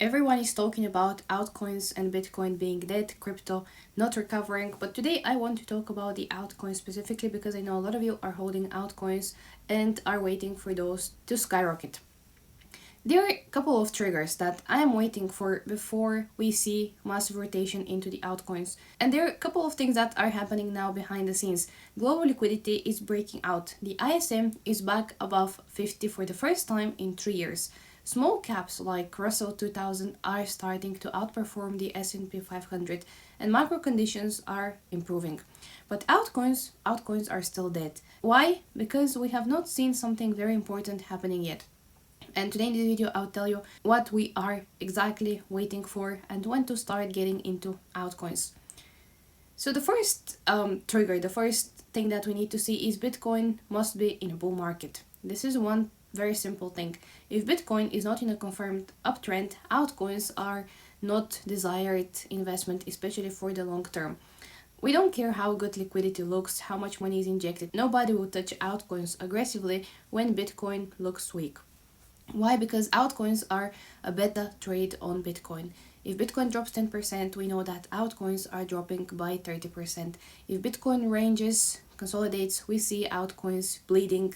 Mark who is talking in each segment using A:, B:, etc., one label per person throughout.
A: Everyone is talking about altcoins and Bitcoin being dead, crypto not recovering, but today I want to talk about the altcoins specifically because I know a lot of you are holding altcoins and are waiting for those to skyrocket. There are a couple of triggers that I am waiting for before we see massive rotation into the altcoins. And there are a couple of things that are happening now behind the scenes. Global liquidity is breaking out. The ISM is back above 50 for the first time in 3 years. Small caps like Russell 2000 are starting to outperform the S&P 500 and macro conditions are improving. But altcoins are still dead. Why? Because we have not seen something very important happening yet. And today in this video I'll tell you what we are exactly waiting for and when to start getting into altcoins. So the first trigger, the first thing that we need to see is Bitcoin must be in a bull market. This is one very simple thing. If Bitcoin is not in a confirmed uptrend, altcoins are not desired investment, especially for the long term. We don't care how good liquidity looks, how much money is injected. Nobody will touch altcoins aggressively when Bitcoin looks weak. Why? Because altcoins are a beta trade on Bitcoin. If Bitcoin drops 10%, we know that altcoins are dropping by 30%. If Bitcoin ranges, consolidates, we see altcoins bleeding.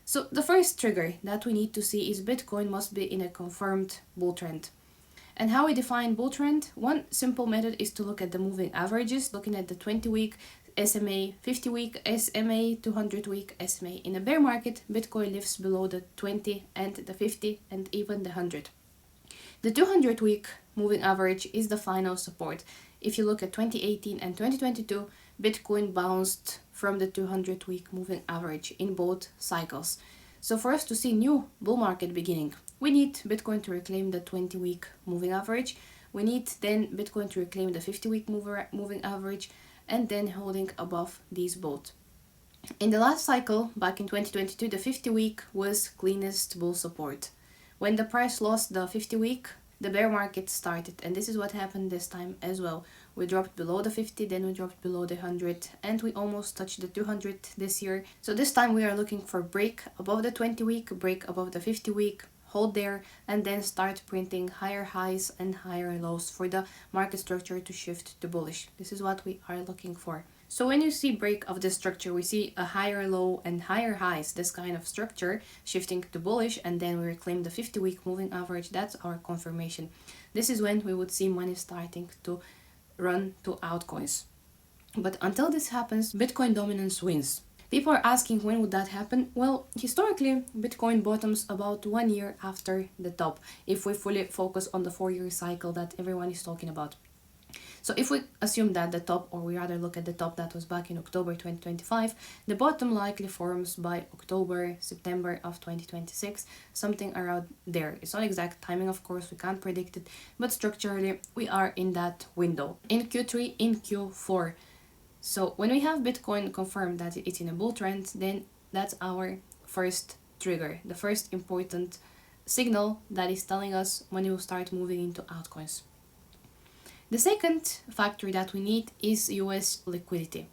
A: So the first trigger that we need to see is Bitcoin must be in a confirmed bull trend. And how we define bull trend? One simple method is to look at the moving averages, looking at the 20-week SMA, 50-week SMA, 200-week SMA. In a bear market, Bitcoin lives below the 20 and the 50 and even the 100. The 200-week moving average is the final support. If you look at 2018 and 2022, Bitcoin bounced from the 200-week moving average in both cycles. So for us to see new bull market beginning, we need Bitcoin to reclaim the 20-week moving average. We need then Bitcoin to reclaim the 50-week moving average and then holding above these both. In the last cycle, back in 2022, the 50-week was cleanest bull support. When the price lost the 50-week, the bear market started, and this is what happened this time as well. We dropped below the 50, then we dropped below the 100, and we almost touched the 200 this year. So this time we are looking for break above the 20-week, break above the 50-week, hold there, and then start printing higher highs and higher lows for the market structure to shift to bullish. This is what we are looking for. So when you see break of this structure, we see a higher low and higher highs, this kind of structure shifting to bullish, and then we reclaim the 50-week moving average. That's our confirmation. This is when we would see money starting to run to altcoins. But until this happens, Bitcoin dominance wins. People are asking when would that happen? Well, historically, Bitcoin bottoms about 1 year after the top, if we fully focus on the 4-year cycle that everyone is talking about. So if we assume that the top, or we rather look at the top that was back in October 2025, the bottom likely forms by October, September of 2026, something around there. It's not exact timing, of course, we can't predict it, but structurally we are in that window. In Q3, in Q4. So when we have Bitcoin confirmed that it's in a bull trend, then that's our first trigger, the first important signal that is telling us when you start moving into altcoins. The second factor that we need is US liquidity.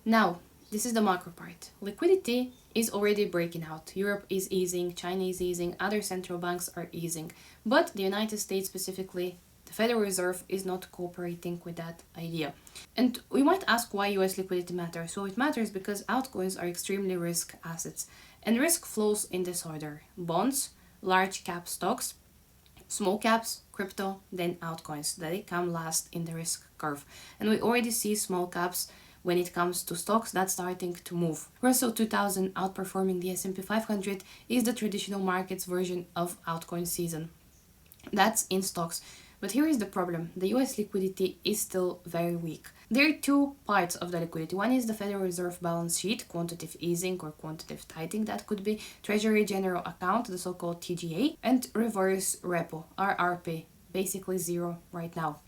A: Now, this is the macro part. Liquidity is already breaking out. Europe is easing, China is easing, other central banks are easing. But the United States specifically, the Federal Reserve is not cooperating with that idea. And we might ask why US liquidity matters. So it matters because altcoins are extremely risk assets. And risk flows in this order: bonds, large cap stocks, small caps, crypto, then altcoins. They come last in the risk curve. And we already see small caps when it comes to stocks that's starting to move. Russell 2000 outperforming the S&P 500 is the traditional markets version of altcoin season. That's in stocks. But here is the problem. The US liquidity is still very weak. There are two parts of the liquidity. One is the Federal Reserve balance sheet, quantitative easing or quantitative tightening, that could be Treasury General Account, the so-called TGA, and reverse repo, RRP, basically zero right now.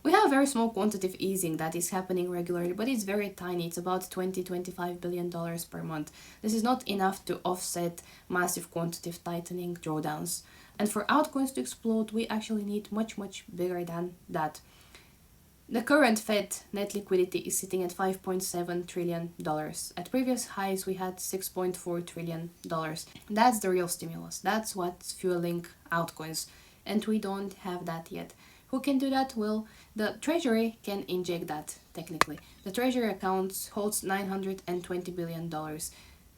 A: We have very small quantitative easing that is happening regularly, but it's very tiny. It's about $20-25 billion per month. This is not enough to offset massive quantitative tightening drawdowns. And for altcoins to explode, we actually need much bigger than that. The current Fed net liquidity is sitting at $5.7 trillion. At previous highs, we had $6.4 trillion. That's the real stimulus. That's what's fueling altcoins. and we don't have that yet. Who can do that? Well, the treasury can inject that technically. The treasury account holds $920 billion,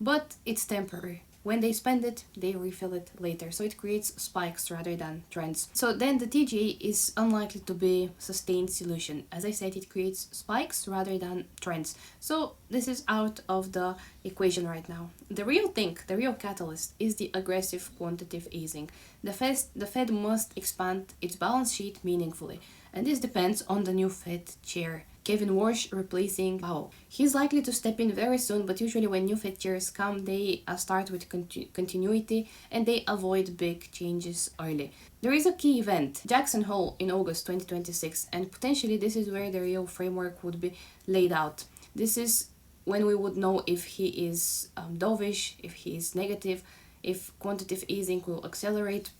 A: but it's temporary. When they spend it, they refill it later. So it creates spikes rather than trends. So then the TGA is unlikely to be a sustained solution. As I said, it creates spikes rather than trends. So this is out of the equation right now. The real thing, the real catalyst is the aggressive quantitative easing. The Fed must expand its balance sheet meaningfully. And this depends on the new Fed chair, Kevin Warsh replacing Powell. He's likely to step in very soon, but usually when new Fed chairs come, they start with continuity and they avoid big changes early. There is a key event, Jackson Hole in August 2026, and potentially this is where the real framework would be laid out. This is when we would know if he is dovish, if he is negative, if quantitative easing will accelerate,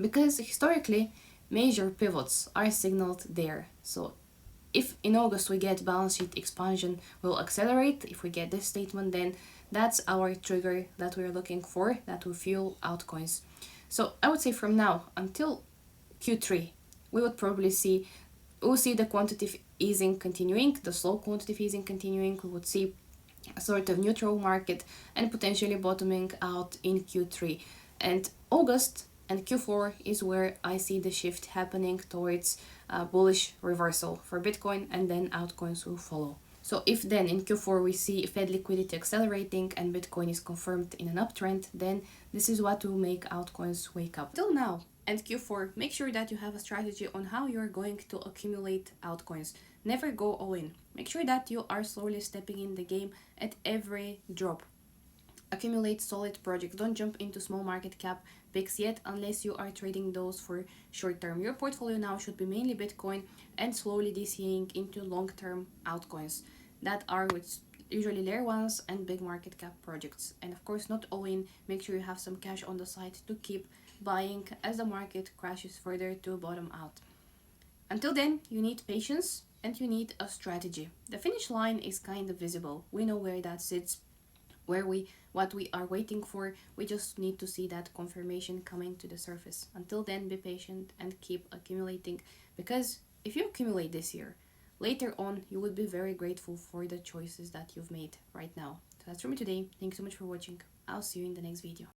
A: because historically major pivots are signaled there. So if in August we get balance sheet expansion will accelerate, if we get this statement, then that's our trigger that we're looking for that will fuel altcoins. So I would say from now until Q3, we'll see the quantitative easing continuing, the slow quantitative easing continuing. We would see a sort of neutral market and potentially bottoming out in Q3. And August and Q4 is where I see the shift happening towards bullish reversal for Bitcoin, and then altcoins will follow. So if then in Q4 we see Fed liquidity accelerating and Bitcoin is confirmed in an uptrend, then this is what will make altcoins wake up. Till now and Q4, make sure that you have a strategy on how you're going to accumulate altcoins. Never go all in. Make sure that you are slowly stepping in the game at every drop. Accumulate solid projects. Don't jump into small market cap picks yet unless you are trading those for short term. Your portfolio now should be mainly Bitcoin and slowly DCAing into long term altcoins that are with usually layer ones and big market cap projects. And of course, not all in. Make sure you have some cash on the side to keep buying as the market crashes further to bottom out. Until then, you need patience and you need a strategy. The finish line is kind of visible. We know where that sits, what we are waiting for. We just need to see that confirmation coming to the surface. Until then, be patient and keep accumulating, because if you accumulate this year, later on you will be very grateful for the choices that you've made right now. So that's from me today. Thanks so much for watching. I'll see you in the next video.